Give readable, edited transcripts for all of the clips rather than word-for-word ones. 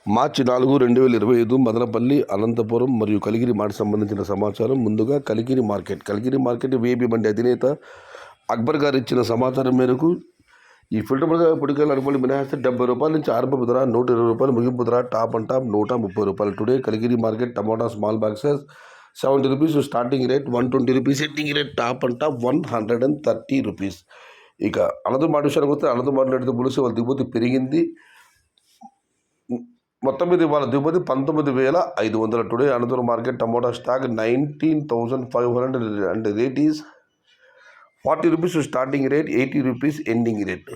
మార్చి 4, 2025 మదనపల్లి, అనంతపురం మరియు కలిగిరి మార్ట్ సంబంధించిన సమాచారం. ముందుగా కలిగిరి మార్కెట్ వేబీ మండి అధినేత అక్బర్ గారు ఇచ్చిన సమాచారం మేరకు ఈ ఫిల్టర్ పొడికాయలు అనుకోండి మినహాయిస్తే 70 రూపాయల నుంచి ఆరంభపు ధర, 120 రూపాయలు ముగింపు ధర, టాప్ అండ్ టాప్ 130 రూపాయలు. Today Kaligiri market tomato small boxes 70 rupees starting rate, 120 rupees ending rate, top and top 130 rupees. ఇక అనంతపురం మాట విషయానికి వస్తే అనంతపురం మాట్లాడితే పులుసు వాళ్ళ దిగుమతి పెరిగింది. మొత్తం మీద వాళ్ళ దిగుమతి 19,500. Today Anantapuram market tomato stock 19,500 and rate is 40 rupees starting rate, 80 rupees ending rate.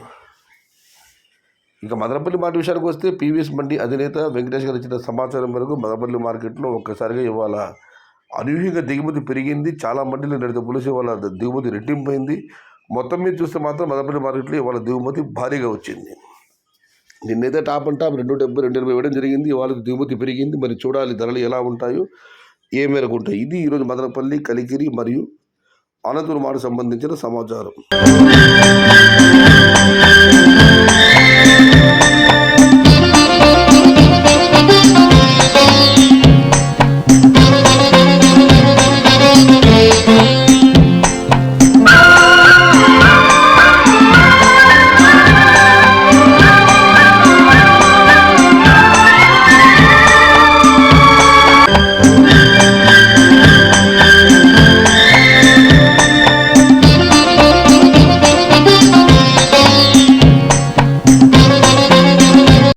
ఇక మదనపల్లి మాట విషయానికి వస్తే పీవీఎస్ మండి అధినేత వెంకటేష్ గారు ఇచ్చిన సమాచారం మేరకు మదనపల్లి మార్కెట్లో ఒక్కసారిగా ఇవాళ అనూహ్యంగా దిగుమతి పెరిగింది. చాలా మండీలు నడితే పులిసి ఇవాళ దిగుమతి రెట్టింపైంది. మొత్తం మీద చూస్తే మాత్రం మదనపల్లి మార్కెట్లో ఇవాళ దిగుమతి భారీగా వచ్చింది. నిన్నైతే టాప్ అండ్ టాప్ 270, 280 ఇవ్వడం జరిగింది. వాళ్ళకి దిగుమతి పెరిగింది. మరి చూడాలి ధరలు ఎలా ఉంటాయో, ఏ మేరకు ఉంటాయి. ఇది ఈరోజు మదనపల్లి, కలిగిరి మరియు అనంతపురం మాట సంబంధించిన సమాచారం.